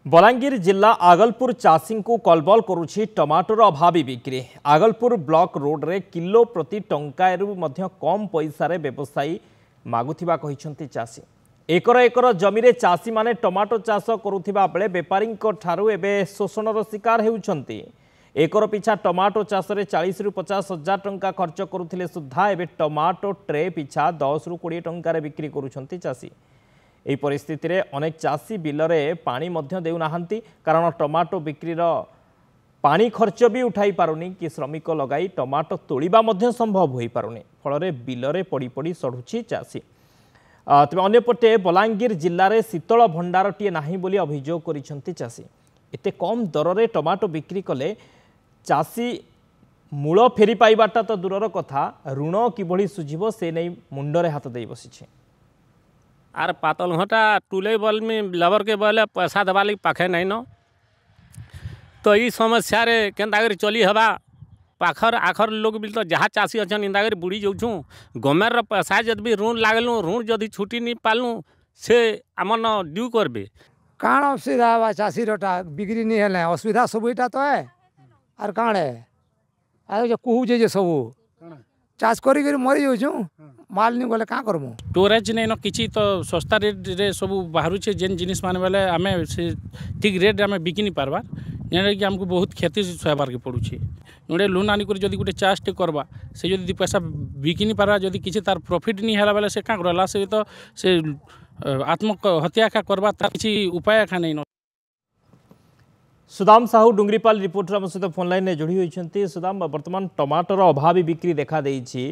बलांगीर जिला आगलपुर चाषी को कलबल करुछि टमाटर अभावी बिक्री। आगलपुर ब्लॉक रोड रे किलो प्रति टंकायरु मध्य कम पैसा रे व्यवसायी मागुथिबा कहिसंती चाषी। एकर एकर जमी रे चाषी माने टमाटो चाष करुथिबा बेले बेपारी ठारू एबे शोषणर शिकार हेउछंती। एकर पिछा टमाटो चाष रे 40 रु 50 हजार टंका खर्च करुथिले सुद्धा एबे टमाटो ट्रे पिछा 10 रु 20 टंका रे बिक्री करुछंती चाषी। এই পরিস্থিতিরে অনেক চাষী বিলরে পানি মধ্য দেউ নাহান্তি কারণ টমাটো বিক্রির পানি খরচ বি উঠাই পারুনি কি শ্রমিক লগাই টমাটো তোলিবা মধ্য সম্ভব হই পারুনি ফলরে বিলরে পড়ি পড়ি সড়ুছি চাষী। তবে অন্যপটে বলাঙ্গীর জিল্লারে শীতল ভণ্ডারটিয়ে নাহি বলি অভিযোগ করিছন্তি চাষী। এতে কম দରରେ টমাটো বিক্রি কলে চাষী মূল ফেরি পাইবাটা তো দূরর কথা ঋণ কিভଳି সুঝিব সে নেই মুন্ডরে হাত দেই বসিছে। आर पातल घटा टूले बल में लेबर के बोले पैसा देवा लगी पाखे नहीं न तो ये समस्या रे केन्ता कर चली हवा पाखर आखर लोग भी तो जहाँ चाषी अच्छा इंदा कर बुड़ी जाऊँ गमेर पैसा जब भी ऋण लागलु ऋण जदि छुटी नहीं पालू से आम न ड्यू करबे काण असुविधा हवा चाषी रोटा बिक्री नहीं है असुविधा सबूटा तो है आर काण है आगे कहूचे सबू चाष कर मरी जाऊँ माल नहीं गले क्या करमु स्टोरेज नहीं न किसी तो सस्ता रेट रे सब बाहर जेन जिनिस मान बेले आम से ठीक रेट आम बिकी नहीं पार्बार जेने कि आमको बहुत क्षति सहबार के पड़ुछि जोड़े लोन आनिक जदि गोटे चाषटे करवा से जदि पैसा बिकी नहीं पार्बा जदि किसी तार प्रॉफिट नहीं है बेले से क्या करला से तो से आत्महत्या का करवा तार किसी उपाय का नहीं न। सुदाम साहू डुंगरीपाल रिपोर्टर आम सहित फोन लाइन में जोड़ी होती। सुदाम बर्तमान टमाटर अभावी बिक्री देखा देइछि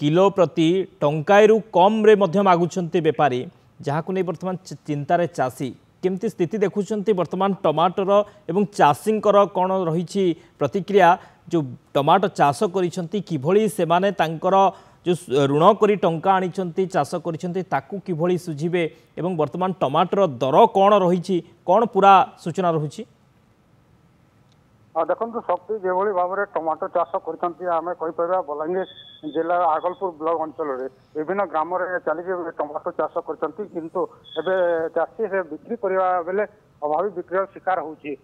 किलो प्रति टंकायरु कम रे मध्य मागुछंती बेपारी जहां नहीं बर्तमान चिंतार चाषी केमती स्थिति देखुंट बर्तमान टमाटर एवं चाषींकर कौन रही प्रतिक्रिया जो टमाटो चाष करिसेंती किभଳି सेमाने तांकर जो ऋण करी टंका आनिछंती चाष करिसेंती ताकू किभଳି सुझिबे एवं बर्तमान टमाटर दर कौन रही कौन पूरा सूचना रहुछि। देखो शक्ति जो भाव में टमाटो चाष कर बलांगीर जिला आगलपुर ब्लॉक अंचल विभिन्न ग्राम चली टमाटो चाष किंतु चाषी से बिक्री करने बेले अभावी बिक्री शिकार होमें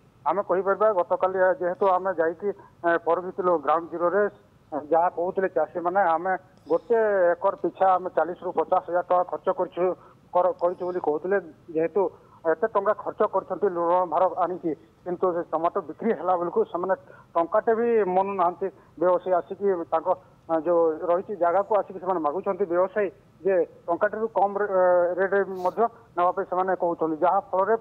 गत काली जेहेतु आम जाइलु ग्राउंड जीरो रे जहाँ कहते चाषी मैंने आम गोटे एकर पिछा आम 40 रु 50 हजार टका खर्च कहते जेहेतु एत टंका खर्च कर ऋण भार आनिकी किंतु टमाटो बिक्री है बेलू से टंकाटे भी मनु ना व्यवसायी आसिक जो रही जगह को आसिक मागुंट व्यवसायी जे टंकाटे कम रेट नापी से कहते जहाँ फल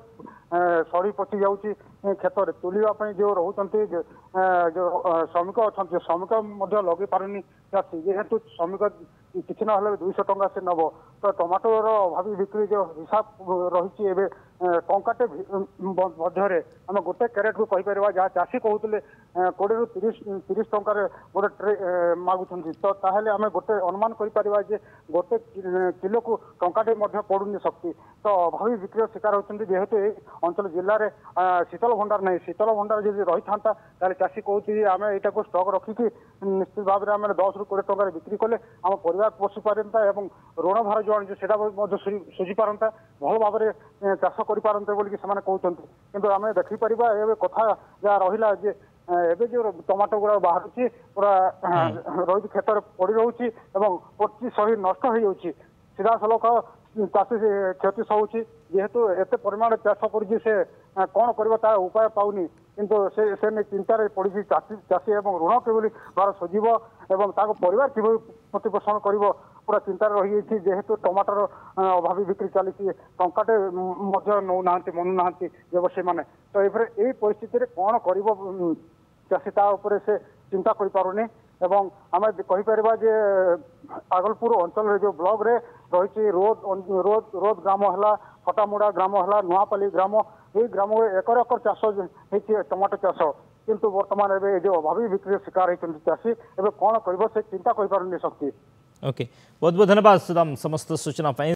सड़ी पचि जाऊँगी क्षेत्र में तुलवाई जो रोच जो श्रमिक अच्छा श्रमिक लगे पारनी चाषी जेहेतु श्रमिक किसी ना 200 टंका से नब तो टमाटोर अभावी बिक्री जो हिसाब रही टंकाटे मध्य आम गोटे कैरेट को कहीपर जहाँ चाषी कहते 20 रु 30 टंकार गोटे ट्रे मागुंट तो ताहले आम गोटे अनुमान कर गोटे किलो को टंकाटे पड़ूनी शक्ति तो अभावी बिक्री शिकार होती जेहेतु अंचल जिले में शीतल भंडार नहीं शीतल भंडार जब रही था चाषी कहते आम यहाँ को स्टक रखिकी निश्चित भाव में आम 10 रु 20 टंकार बिक्री कले आम परिवार पोषि पारता और ऋण भार जो आनी से सुझी पारता भल भाव में चाष कर पारते बोलिकी कहते किंतु आम देखिपर कथा जहाँ रहा जे एबे जो टमाटो गुड़ा बाहर पूरा रही क्षेत्र में पड़ रही पची सही नष्ट हो जाऊँगी सीधा सलख चाषी क्षति सहूँ जेहेतु एत परिमाण चाष कर कौन कर उपाय पाऊनी किंतु से चिंतार पड़ी चाषी ऋण किभली भार सुझीब और परिवार किभली प्रतिपोषण कर पूरा चिंतार रही जेहेतु टमाटर अभावी बिक्री चली टंकाटे नौना मनु ना व्यवसायी मैंने तो ये परिस्थिति कौन कर चाषी से चिंता कर पारुनी एवं आम कहीपर जे आगलपुर अंचल जो ब्लॉक रे रही रोद ग्राम है फटामुड़ा ग्राम है नुआपाली ग्राम ये ग्राम एकर एकर चाष होती टमाटो चाष किंतु बर्तमान एवं जो अभावी बिक्री शिकार होती चाषी एवं कौन कर चिंता कर पारुनी शक्ति। ओके बहुत बहुत धन्यवाद सुदाम समस्त सूचना।